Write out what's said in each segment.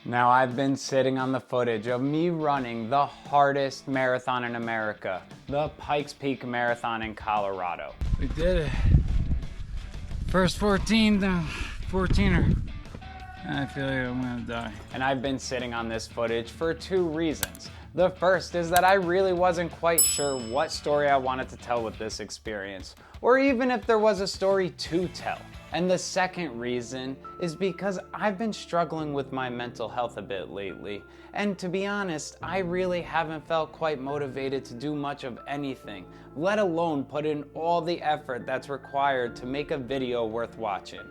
Now I've been sitting on the footage of me running the hardest marathon in America, the Pikes Peak Marathon in Colorado. We did it. First 14er. I feel like I'm gonna die. And I've been sitting on this footage for two reasons. The first is that I really wasn't quite sure what story I wanted to tell with this experience, or even if there was a story to tell. And the second reason is because I've been struggling with my mental health a bit lately. And to be honest, I really haven't felt quite motivated to do much of anything, let alone put in all the effort that's required to make a video worth watching.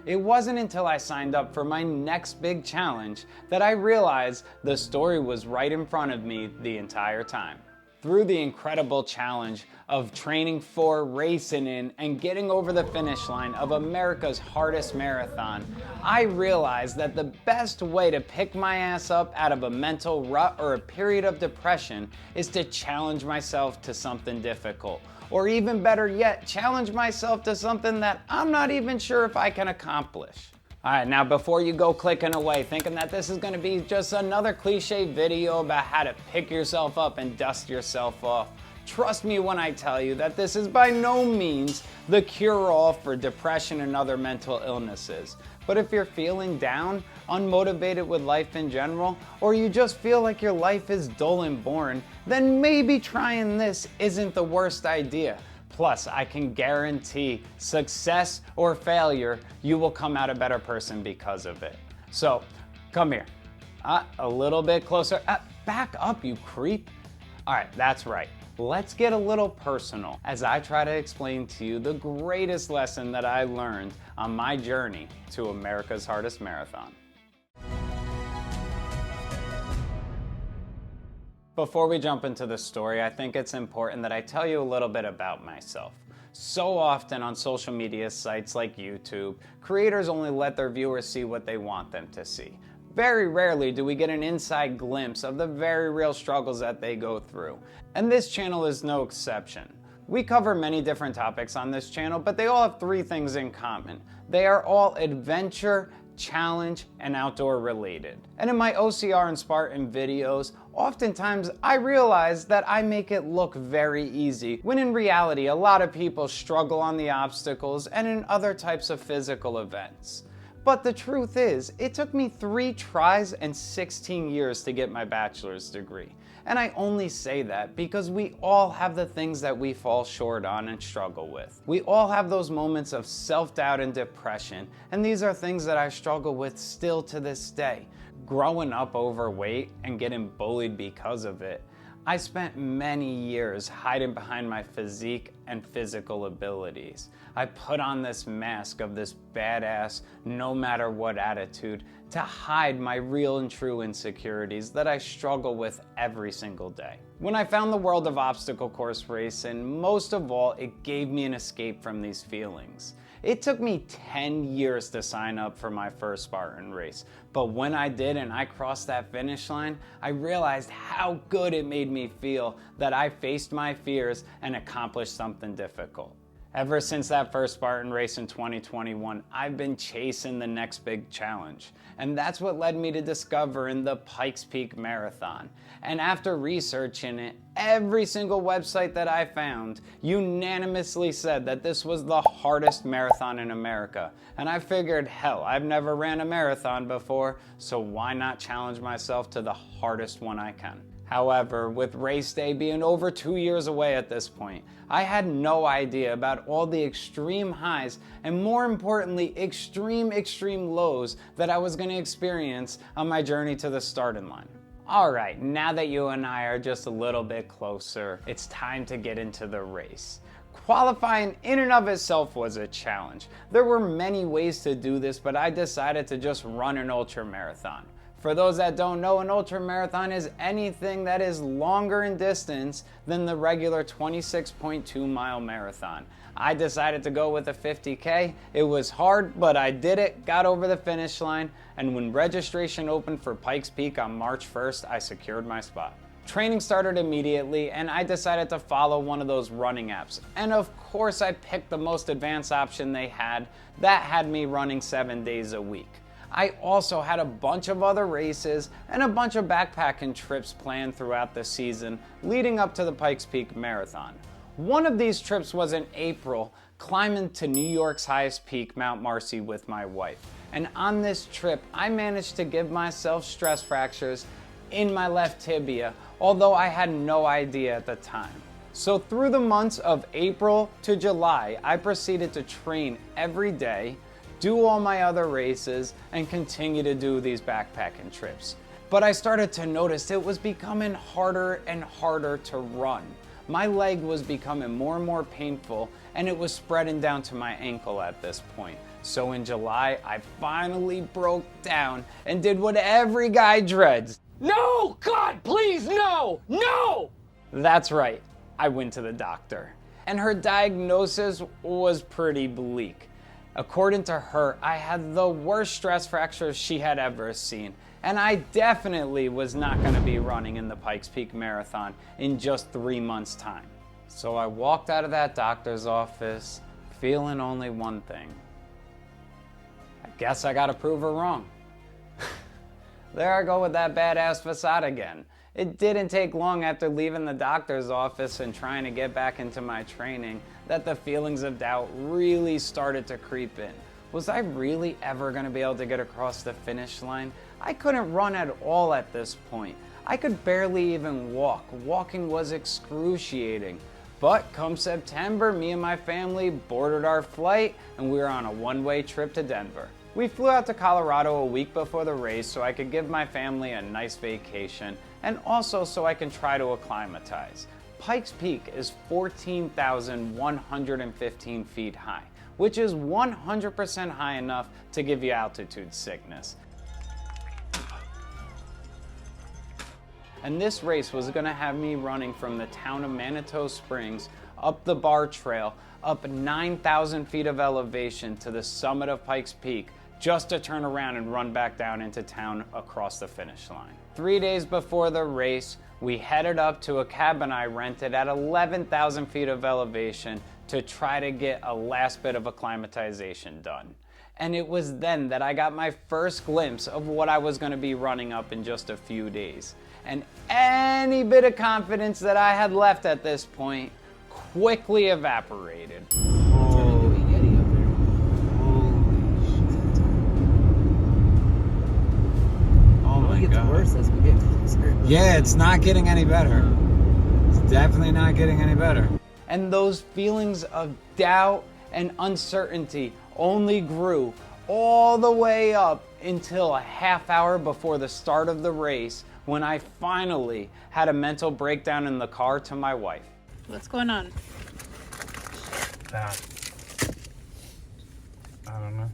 It wasn't until I signed up for my next big challenge that I realized the story was right in front of me the entire time. Through the incredible challenge of training for, racing in, and getting over the finish line of America's hardest marathon, I realized that the best way to pick my ass up out of a mental rut or a period of depression is to challenge myself to something difficult. Or even better yet, challenge myself to something that I'm not even sure if I can accomplish. Alright, now before you go clicking away thinking that this is going to be just another cliche video about how to pick yourself up and dust yourself off, trust me when I tell you that this is by no means the cure-all for depression and other mental illnesses. But if you're feeling down, unmotivated with life in general, or you just feel like your life is dull and boring, then maybe trying this isn't the worst idea. Plus, I can guarantee success or failure, you will come out a better person because of it. So, come here. A little bit closer. Back up, you creep. All right, that's right. Let's get a little personal as I try to explain to you the greatest lesson that I learned on my journey to America's hardest marathon. Before we jump into the story, I think it's important that I tell you a little bit about myself. So often on social media sites like YouTube, creators only let their viewers see what they want them to see. Very rarely do we get an inside glimpse of the very real struggles that they go through. And this channel is no exception. We cover many different topics on this channel, but they all have three things in common. They are all adventure, challenge, and outdoor related. And in my OCR and Spartan videos, oftentimes I realize that I make it look very easy, when in reality a lot of people struggle on the obstacles and in other types of physical events. But the truth is, it took me 3 tries and 16 years to get my bachelor's degree. And I only say that because we all have the things that we fall short on and struggle with. We all have those moments of self-doubt and depression, and these are things that I struggle with still to this day. Growing up overweight and getting bullied because of it, I spent many years hiding behind my physique and physical abilities. I put on this mask of this badass, no matter what attitude to hide my real and true insecurities that I struggle with every single day. When I found the world of obstacle course racing, most of all, it gave me an escape from these feelings. It took me 10 years to sign up for my first Spartan race, but when I did and I crossed that finish line, I realized how good it made me feel that I faced my fears and accomplished something difficult. Ever since that first Spartan race in 2021, I've been chasing the next big challenge. And that's what led me to discovering the Pikes Peak Marathon. And after researching it, every single website that I found unanimously said that this was the hardest marathon in America. And I figured, hell, I've never ran a marathon before, so why not challenge myself to the hardest one I can? However, with race day being over 2 years away at this point, I had no idea about all the extreme highs and, more importantly, extreme lows that I was going to experience on my journey to the starting line. Alright, now that you and I are just a little bit closer, it's time to get into the race. Qualifying in and of itself was a challenge. There were many ways to do this, but I decided to just run an ultra marathon. For those that don't know, an ultra marathon is anything that is longer in distance than the regular 26.2 mile marathon. I decided to go with a 50K. It was hard, but I did it, got over the finish line, and when registration opened for Pikes Peak on March 1st, I secured my spot. Training started immediately, and I decided to follow one of those running apps. And of course, I picked the most advanced option they had. That had me running 7 days a week. I also had a bunch of other races and a bunch of backpacking trips planned throughout the season leading up to the Pikes Peak Marathon. One of these trips was in April, climbing to New York's highest peak, Mount Marcy, with my wife. And on this trip, I managed to give myself stress fractures in my left tibia, although I had no idea at the time. So through the months of April to July, I proceeded to train every day, do all my other races, and continue to do these backpacking trips. But I started to notice it was becoming harder and harder to run. My leg was becoming more and more painful, and it was spreading down to my ankle at this point. So in July, I finally broke down and did what every guy dreads. No! God, please, no! No! That's right, I went to the doctor. And her diagnosis was pretty bleak. According to her, I had the worst stress fractures she had ever seen. And I definitely was not going to be running in the Pikes Peak Marathon in just 3 months' time. So I walked out of that doctor's office feeling only one thing. I guess I gotta prove her wrong. There I go with that badass facade again. It didn't take long after leaving the doctor's office and trying to get back into my training that the feelings of doubt really started to creep in. Was I really ever going to be able to get across the finish line? I couldn't run at all at this point. I could barely even walk. Walking was excruciating. But come September, me and my family boarded our flight and we were on a one-way trip to Denver. We flew out to Colorado a week before the race so I could give my family a nice vacation and also so I can try to acclimatize. Pikes Peak is 14,115 feet high, which is 100% high enough to give you altitude sickness. And this race was going to have me running from the town of Manitou Springs up the Bar Trail, up 9,000 feet of elevation to the summit of Pikes Peak, just to turn around and run back down into town across the finish line. 3 days before the race, we headed up to a cabin I rented at 11,000 feet of elevation to try to get a last bit of acclimatization done. And it was then that I got my first glimpse of what I was going to be running up in just a few days. And any bit of confidence that I had left at this point quickly evaporated. Worse as we get closer. Yeah, it's not getting any better. It's definitely not getting any better. And those feelings of doubt and uncertainty only grew all the way up until a half hour before the start of the race when I finally had a mental breakdown in the car to my wife. What's going on? That. I don't know.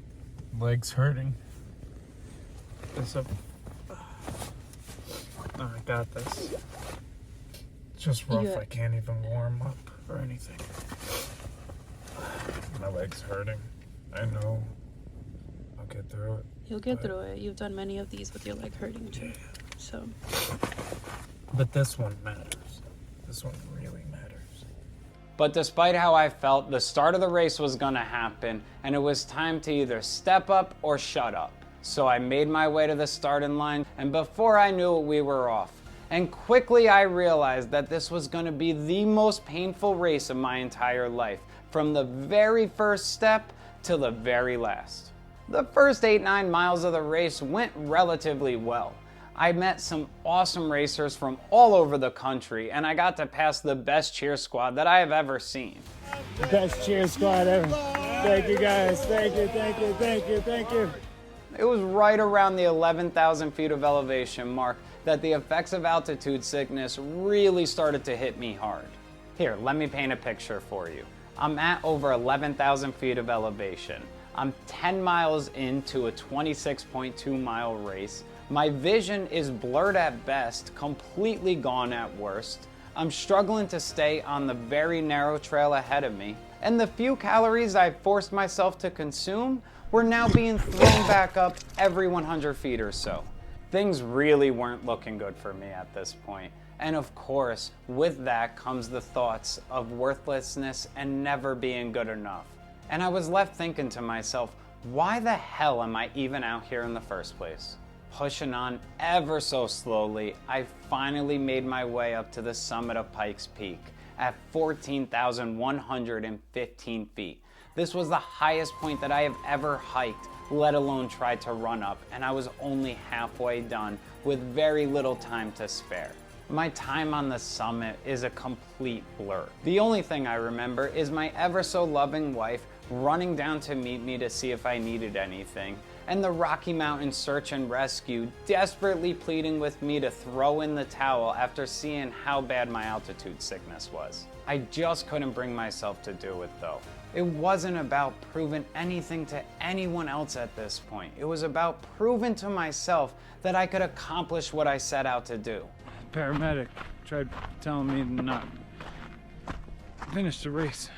Legs hurting. This up. Oh, I got this. It's just rough. I can't even warm up or anything. My leg's hurting. I know. I'll get through it. You'll get through it. You've done many of these with your leg hurting too. So. But this one matters. This one really matters. But despite how I felt, the start of the race was gonna happen, and it was time to either step up or shut up. So I made my way to the starting line, and before I knew it, we were off. And quickly I realized that this was gonna be the most painful race of my entire life, from the very first step to the very last. The first 8-9 miles of the race went relatively well. I met some awesome racers from all over the country, and I got to pass the best cheer squad that I have ever seen. Best cheer squad ever. Thank you guys. Thank you, thank you, thank you, thank you. It was right around the 11,000 feet of elevation mark that the effects of altitude sickness really started to hit me hard. Here, let me paint a picture for you. I'm at over 11,000 feet of elevation. I'm 10 miles into a 26.2 mile race. My vision is blurred at best, completely gone at worst. I'm struggling to stay on the very narrow trail ahead of me, and the few calories I forced myself to consume were now being thrown back up every 100 feet or so. Things really weren't looking good for me at this point. And of course, with that comes the thoughts of worthlessness and never being good enough. And I was left thinking to myself, Why the hell am I even out here in the first place? Pushing on ever so slowly, I finally made my way up to the summit of Pikes Peak at 14,115 feet. This was the highest point that I have ever hiked, let alone tried to run up, and I was only halfway done with very little time to spare. My time on the summit is a complete blur. The only thing I remember is my ever so loving wife running down to meet me to see if I needed anything, and the Rocky Mountain Search and Rescue desperately pleading with me to throw in the towel after seeing how bad my altitude sickness was. I just couldn't bring myself to do it though. It wasn't about proving anything to anyone else at this point. It was about proving to myself that I could accomplish what I set out to do. Paramedic tried telling me to not finish the race.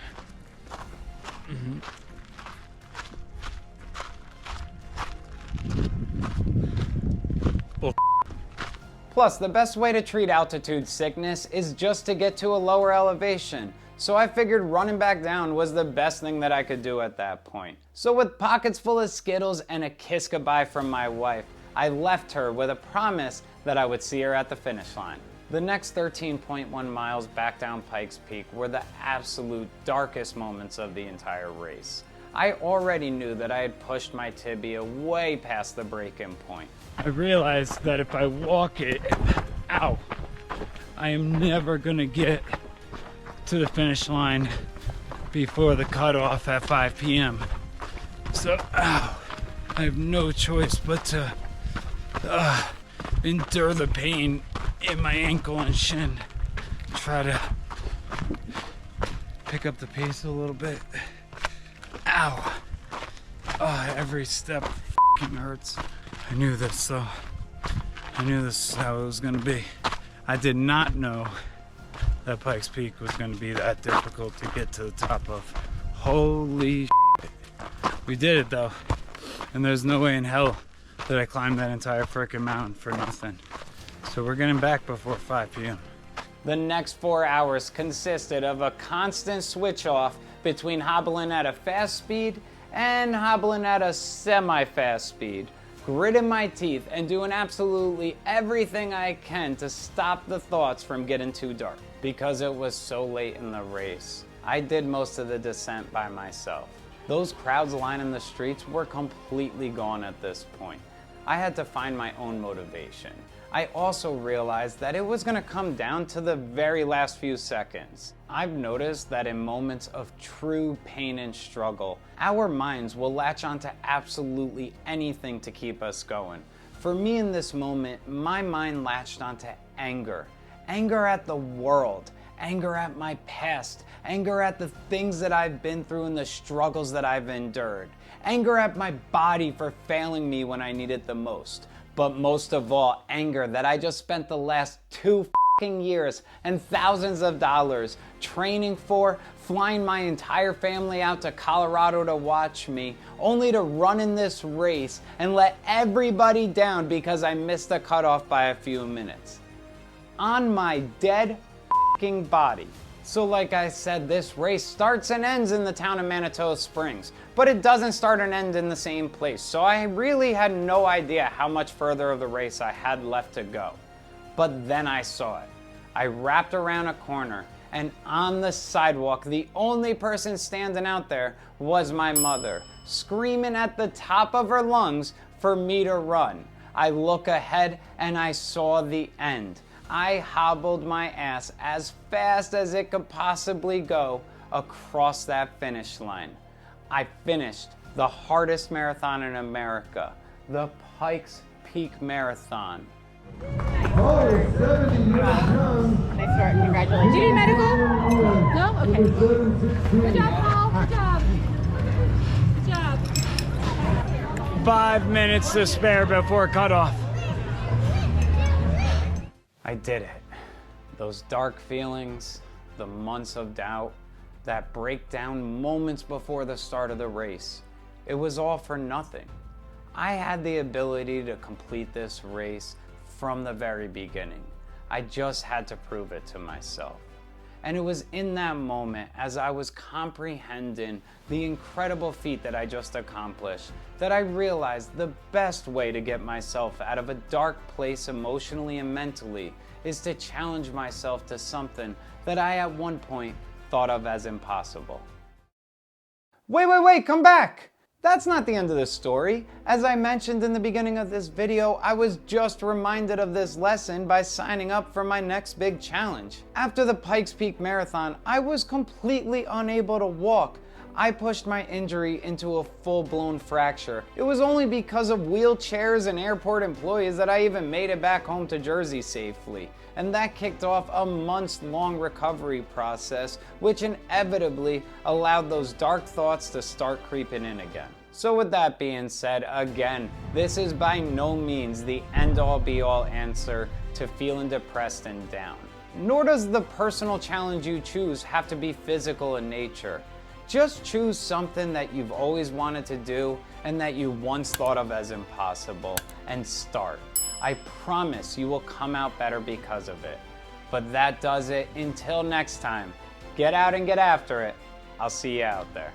Plus, the best way to treat altitude sickness is just to get to a lower elevation. So I figured running back down was the best thing that I could do at that point. So with pockets full of Skittles and a kiss goodbye from my wife, I left her with a promise that I would see her at the finish line. The next 13.1 miles back down Pikes Peak were the absolute darkest moments of the entire race. I already knew that I had pushed my tibia way past the break-in point. I realized that if I walk it, ow, I am never gonna get to the finish line before the cutoff at 5 p.m. So, I have no choice but to endure the pain in my ankle and shin. Try to pick up the pace a little bit. Ow! Oh, every step f***ing hurts. I knew this though. I knew this is how it was gonna be. I did not know that Pikes Peak was gonna be that difficult to get to the top of. Holy shit. We did it though. And there's no way in hell that I climbed that entire frickin' mountain for nothing. So we're getting back before 5 p.m. The next 4 hours consisted of a constant switch off between hobbling at a fast speed and hobbling at a semi-fast speed, gritting my teeth and doing absolutely everything I can to stop the thoughts from getting too dark. Because it was so late in the race, I did most of the descent by myself. Those crowds lining the streets were completely gone at this point. I had to find my own motivation. I also realized that it was gonna come down to the very last few seconds. I've noticed that in moments of true pain and struggle, our minds will latch onto absolutely anything to keep us going. For me in this moment, my mind latched onto anger. Anger at the world, anger at my past, anger at the things that I've been through and the struggles that I've endured, anger at my body for failing me when I need it the most. But most of all, anger that I just spent the last 2 years and thousands of dollars training for, flying my entire family out to Colorado to watch me, only to run in this race and let everybody down because I missed the cutoff by a few minutes. On my dead body. So like I said, this race starts and ends in the town of Manitou Springs, but it doesn't start and end in the same place. So I really had no idea how much further of the race I had left to go. But then I saw it. I wrapped around a corner, and on the sidewalk, the only person standing out there was my mother, screaming at the top of her lungs for me to run. I look ahead and I saw the end. I hobbled my ass as fast as it could possibly go across that finish line. I finished the hardest marathon in America, the Pikes Peak Marathon. Nice start. Congratulations. Do you need medical? No? Okay. Good job, Paul. Good job. Good job. 5 minutes to spare before cutoff. I did it. Those dark feelings, the months of doubt, that breakdown moments before the start of the race, it was all for nothing. I had the ability to complete this race from the very beginning. I just had to prove it to myself. And it was in that moment, as I was comprehending the incredible feat that I just accomplished, that I realized the best way to get myself out of a dark place emotionally and mentally is to challenge myself to something that I at one point thought of as impossible. Wait, come back! That's not the end of the story. As I mentioned in the beginning of this video, I was just reminded of this lesson by signing up for my next big challenge. After the Pikes Peak Marathon, I was completely unable to walk. I pushed my injury into a full-blown fracture. It was only because of wheelchairs and airport employees that I even made it back home to Jersey safely. And that kicked off a months-long recovery process, which inevitably allowed those dark thoughts to start creeping in again. So with that being said, again, this is by no means the end-all be-all answer to feeling depressed and down. Nor does the personal challenge you choose have to be physical in nature. Just choose something that you've always wanted to do and that you once thought of as impossible, and start. I promise you will come out better because of it. But that does it. Until next time, get out and get after it. I'll see you out there.